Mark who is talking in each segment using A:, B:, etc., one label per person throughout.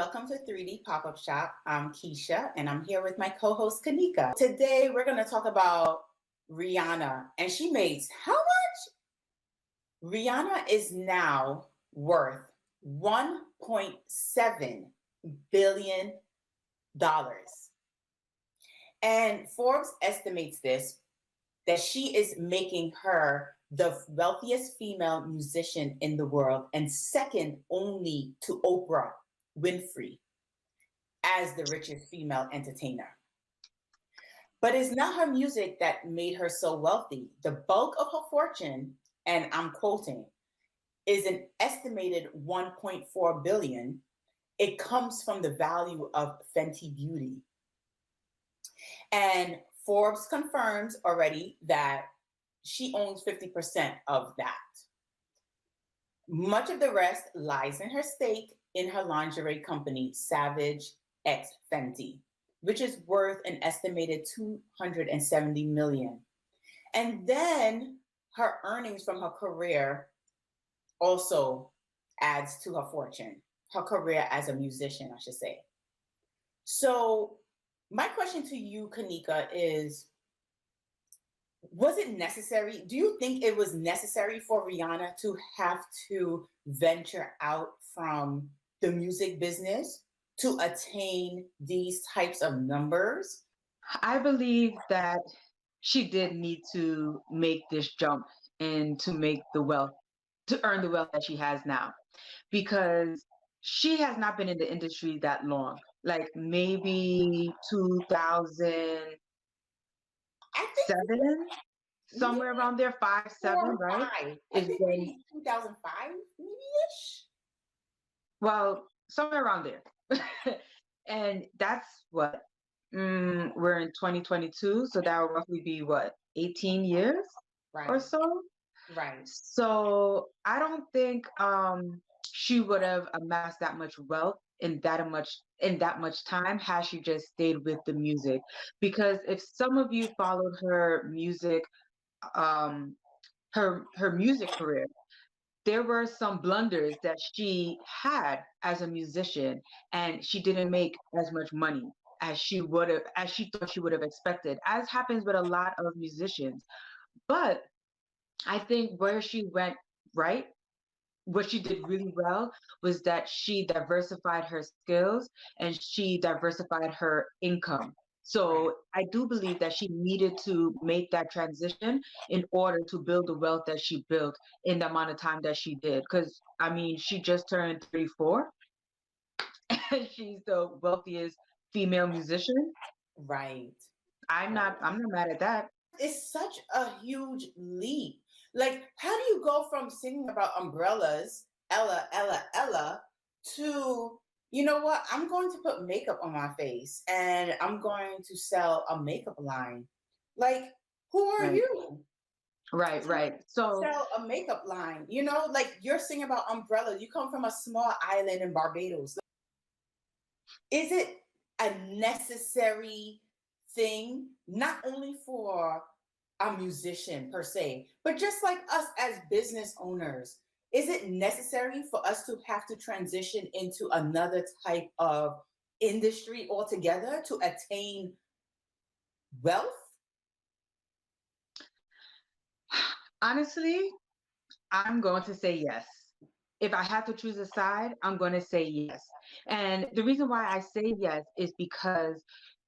A: welcome to 3D Pop-Up Shop. I'm Keisha and I'm here with my co-host Kanika. Today we're going to talk about Rihanna, and she makes how much? Rihanna is now worth $1.7 billion. And Forbes estimates this, that she is making her the wealthiest female musician in the world and second only to Oprah Winfrey as the richest female entertainer. But it's not her music that made her so wealthy. The bulk of her fortune, and I'm quoting, is an estimated 1.4 billion. It comes from the value of Fenty Beauty. And Forbes confirms already that she owns 50% of that. Much of the rest lies in her stake in her lingerie company, Savage X Fenty, which is worth an estimated 270 million. And then her earnings from her career also adds to her fortune, her career as a musician, I should say. So my question to you, Kanika, is, was it necessary? Do you think it was necessary for Rihanna to have to venture out from the music business to attain these types of numbers?
B: I believe that she did need to make this jump and to make the wealth, to earn the wealth that she has now, because she has not been in the industry that long, like maybe 2007,
A: I think, yeah,
B: somewhere around there, 5, 7,
A: 4 or
B: right?
A: 5. I
B: Is
A: think
B: when,
A: maybe 2005, maybe-ish.
B: well, somewhere around there. And that's what, we're in 2022, so that would roughly be what, 18 years or
A: Right,
B: so?
A: right,
B: So I don't think she would have amassed that much wealth in that much time had she just stayed with the music. Because if some of you followed um her music career, there were some blunders that she had as a musician, and she didn't make as much money as she thought she would have expected, as happens with a lot of musicians. But I think where she went right, what she did really well was that she diversified her skills and she diversified her income.
A: right.
B: So I do believe that she needed to make that transition in order to build the wealth that she built in the amount of time that she did. Because I mean, she just turned 34 and she's the wealthiest female musician.
A: Right.
B: I'm
A: Right.
B: I'm not mad at that.
A: It's such a huge leap. Like, how do you go from singing about umbrellas, Ella, Ella, Ella, to, you know what? I'm going to put makeup on my face and I'm going to sell a makeup line. Like, who are
B: Right,
A: you
B: right,
A: to
B: right. So
A: sell a makeup line? You know, like you're singing about umbrellas. You come from a small island in Barbados. Is it a necessary thing, not only for a musician per se, but just like us as business owners? Is it necessary for us to have to transition into another type of industry altogether to attain wealth?
B: honestly, I'm going to say yes. If I have to choose a side, I'm going to say yes. And the reason why I say yes is because,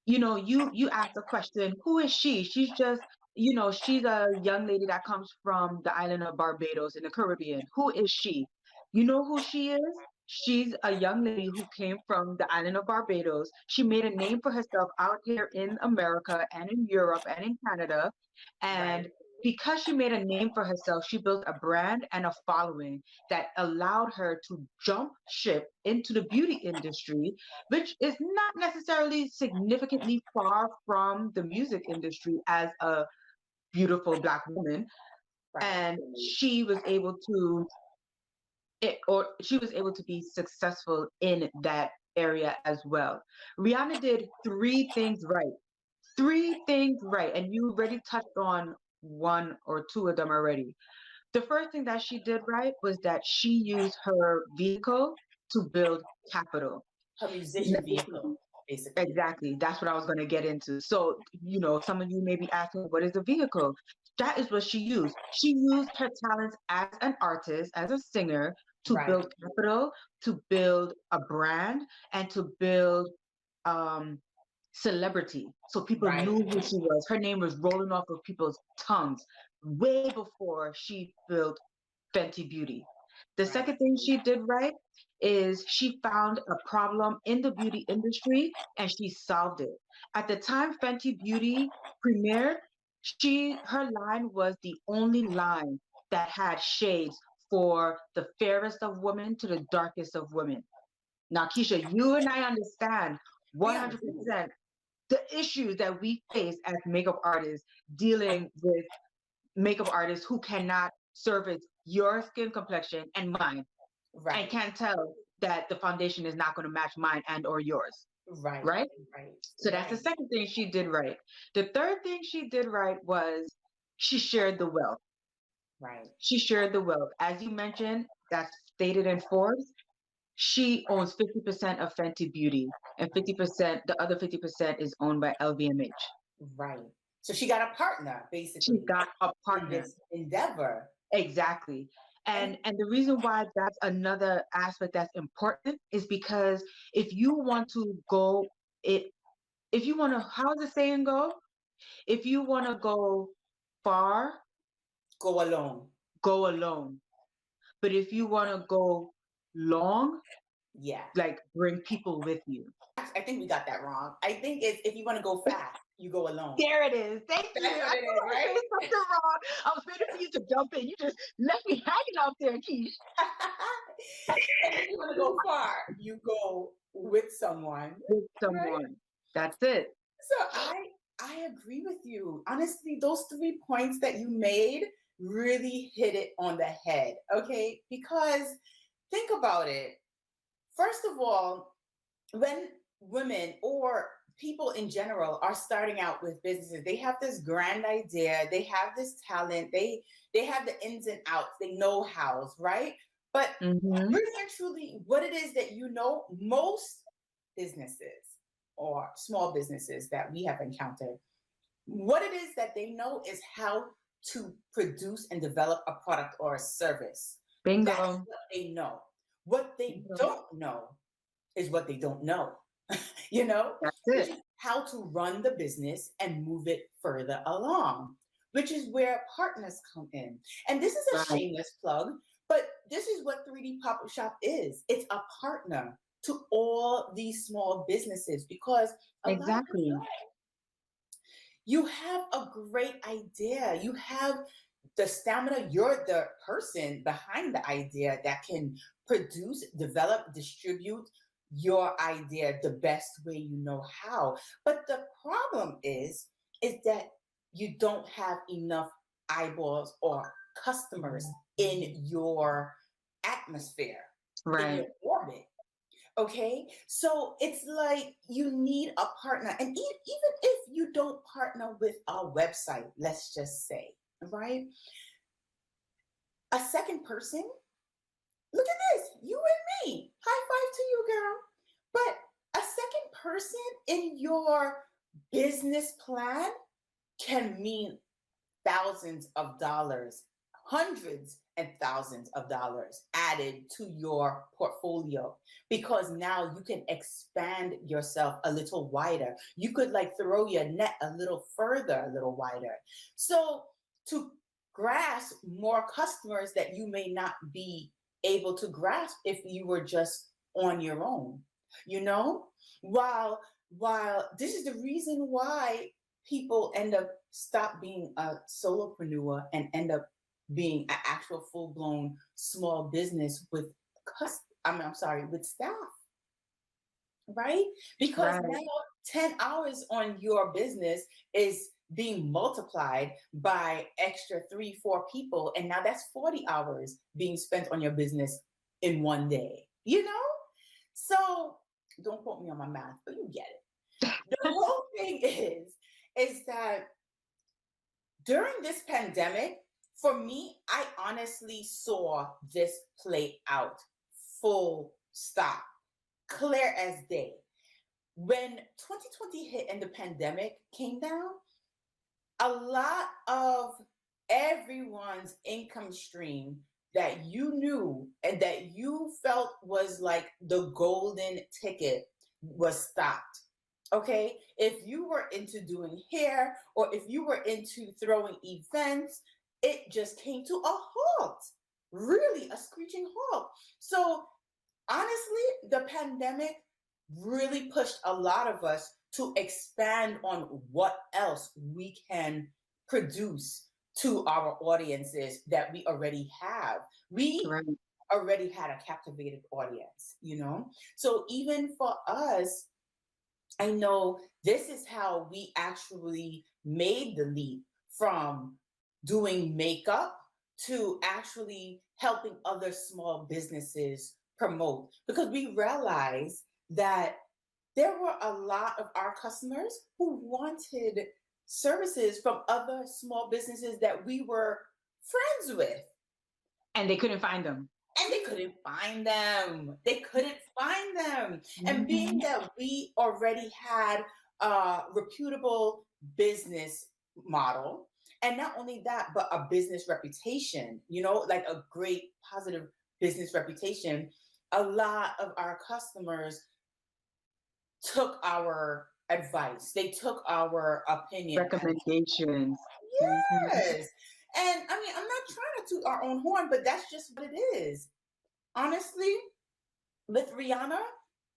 B: you asked the question, who is she? She's just, she's a young lady that comes from the island of Barbados in the Caribbean. Who is she? You know who she is? She's a young lady who came from the island of Barbados. She made a name for herself out here in America and in Europe and in Canada. And
A: Right.
B: because she made a name for herself, she built a brand and a following that allowed her to jump ship into the beauty industry, which is not necessarily significantly far from the music industry as a beautiful Black woman.
A: Right.
B: And she was able to be successful in that area as well. Rihanna did three things right. Three things right. And you already touched on one or two of them already. The first thing that she did right was that she used her vehicle to build capital.
A: Her musician vehicle, basically.
B: Exactly. That's what I was going to get into. So, some of you may be asking, what is a vehicle? That is what she used. She used her talents as an artist, as a singer, to
A: Right,
B: build capital, to build a brand, and to build um, celebrity. So people
A: right,
B: knew who she was. Her name was rolling off of people's tongues way before she built Fenty Beauty. The
A: right,
B: second thing she did right is she found a problem in the beauty industry and she solved it. At the time Fenty Beauty premiered, her line was the only line that had shades for the fairest of women to the darkest of women. Now, Keisha, you and I understand
A: we understand.
B: 100% the issues that we face as makeup artists dealing with makeup artists who cannot service your skin complexion and mine and
A: Right,
B: can't tell that the foundation is not going to match mine and or yours,
A: right,
B: right?
A: right,
B: So that's the
A: right,
B: second thing she did right. The third thing she did right was she shared the wealth.
A: right.
B: She shared the wealth. As you mentioned, that's stated in Forbes. She owns 50% of Fenty Beauty, and 50%, the other 50% is owned by LVMH.
A: Right. So she got a partner,
B: She
A: basically,
B: got a
A: in
B: partner.
A: this endeavor.
B: Exactly.
A: And
B: And the reason why that's another aspect that's important is because if you want to go it if you want to, how's the saying go? If you want to go far,
A: go alone.
B: go alone. But if you want to go long,
A: Yeah.
B: like bring people with you.
A: I think we got that wrong. I think it's if you want to go fast, you go alone.
B: There it is. Thank you.
A: That's
B: I knew
A: what it
B: I
A: is,
B: was
A: right?
B: saying something wrong. I was waiting for you to jump in. You just left me hanging out there, Keish.
A: And if you want to go far, you go with someone,
B: With
A: right?
B: someone. That's it.
A: So I agree with you. Honestly, those 3 points that you made really hit it on the head. Okay, because think about it. First of all, when women or people in general are starting out with businesses, they have this grand idea, they have this talent, they have the ins and outs, they know hows, right? But
B: Mm-hmm.
A: really and truly, what it is that most businesses or small businesses that we have encountered, what it is that they know is how to produce and develop a product or a service. That's
B: Bingo.
A: what they know. What they
B: Bingo.
A: don't know is what they don't know, you know,
B: That's
A: which
B: it.
A: is how to run the business and move it further along, which is where partners come in. And this is a
B: Right.
A: shameless plug, but this is what 3D Pop-Up Shop is. It's a partner to all these small businesses because a lot of them
B: Exactly.
A: you have a great idea. You have the stamina. You're the person behind the idea that can produce, develop, distribute your idea the best way you know how. But the problem is that you don't have enough eyeballs or customers in your atmosphere, in
B: Right.
A: your orbit. Okay, so it's like you need a partner, and even if you don't partner with a website, let's just say, right, a second person, look at this, you and me, high five to you, girl. But a second person in your business plan can mean thousands of dollars, hundreds and thousands of dollars added to your portfolio because now you can expand yourself a little wider. You could like throw your net a little further, a little wider. So to grasp more customers that you may not be able to grasp if you were just on your own, you know? While while this is the reason why people end up stop being a solopreneur and end up being an actual full-blown small business with I'm sorry, with staff, right? Because
B: Right.
A: now 10 hours on your business is being multiplied by extra 3, 4 people. And now that's 40 hours being spent on your business in one day, you know? So don't quote me on my math, but you get it. The whole thing is that during this pandemic, for me, I honestly saw this play out full stop clear as day. When 2020 hit and the pandemic came down, a lot of everyone's income stream that you knew and that you felt was like the golden ticket was stopped. Okay, if you were into doing hair or if you were into throwing events, it just came to a halt, really a screeching halt. So honestly, the pandemic really pushed a lot of us to expand on what else we can produce to our audiences that we already have. We
B: Right.
A: already had a captivated audience, you know? So even for us, I know this is how we actually made the leap from doing makeup to actually helping other small businesses promote because we realized that there were a lot of our customers who wanted services from other small businesses that we were friends with.
B: And they couldn't find them.
A: And they couldn't find them. They couldn't find them. And being
B: Mhm.
A: that we already had a reputable business model, and not only that, but a business reputation, you know, like a great positive business reputation, a lot of our customers took our advice, they took our opinion. And
B: Recommendations. Mhm.
A: yes. And I mean, I'm not trying to toot our own horn, but that's just what it is. Honestly, with Rihanna,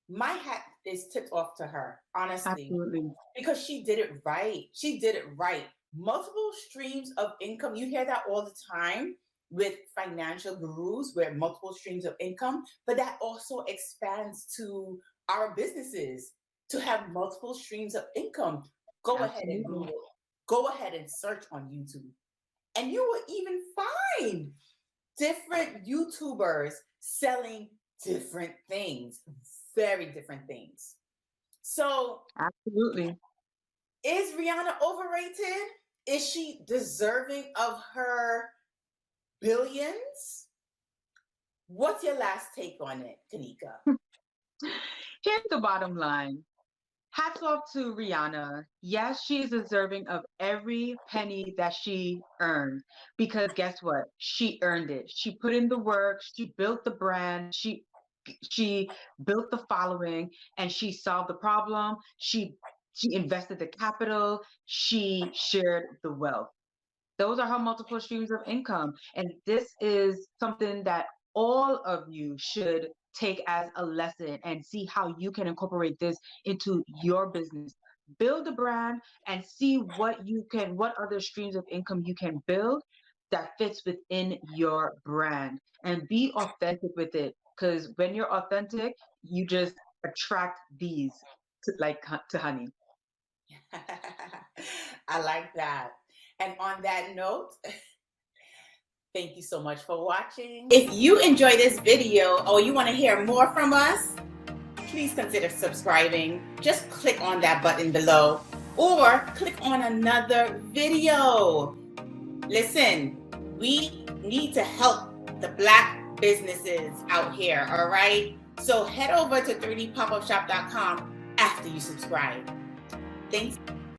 A: my hat is tipped off to her, honestly,
B: Absolutely.
A: because she did it right. She did it right. Multiple streams of income. You hear that all the time with financial gurus, where multiple streams of income, but that also expands to our businesses to have multiple streams of income. Go ahead and
B: Absolutely.
A: Google, go ahead and search on YouTube, and you will even find different YouTubers selling different things, very different things. So,
B: Absolutely.
A: is Rihanna overrated? Is she deserving of her billions? What's your last take on it, Kanika?
B: Here's the bottom line. Hats off to Rihanna. Yes, she is deserving of every penny that she earned because guess what? She earned it. She put in the work, she built the brand, she built the following and she solved the problem. She invested the capital, she shared the wealth. Those are her multiple streams of income. And this is something that all of you should take as a lesson and see how you can incorporate this into your business. Build a brand and see what other streams of income you can build that fits within your brand and be authentic with it. Because when you're authentic, you just attract these to honey.
A: I like that. And on that note, thank you so much for watching. If you enjoy this video or you want to hear more from us, please consider subscribing. Just click on that button below or click on another video. Listen, we need to help the Black businesses out here, all right? So head over to 3dpopupshop.com after you subscribe. Thanks.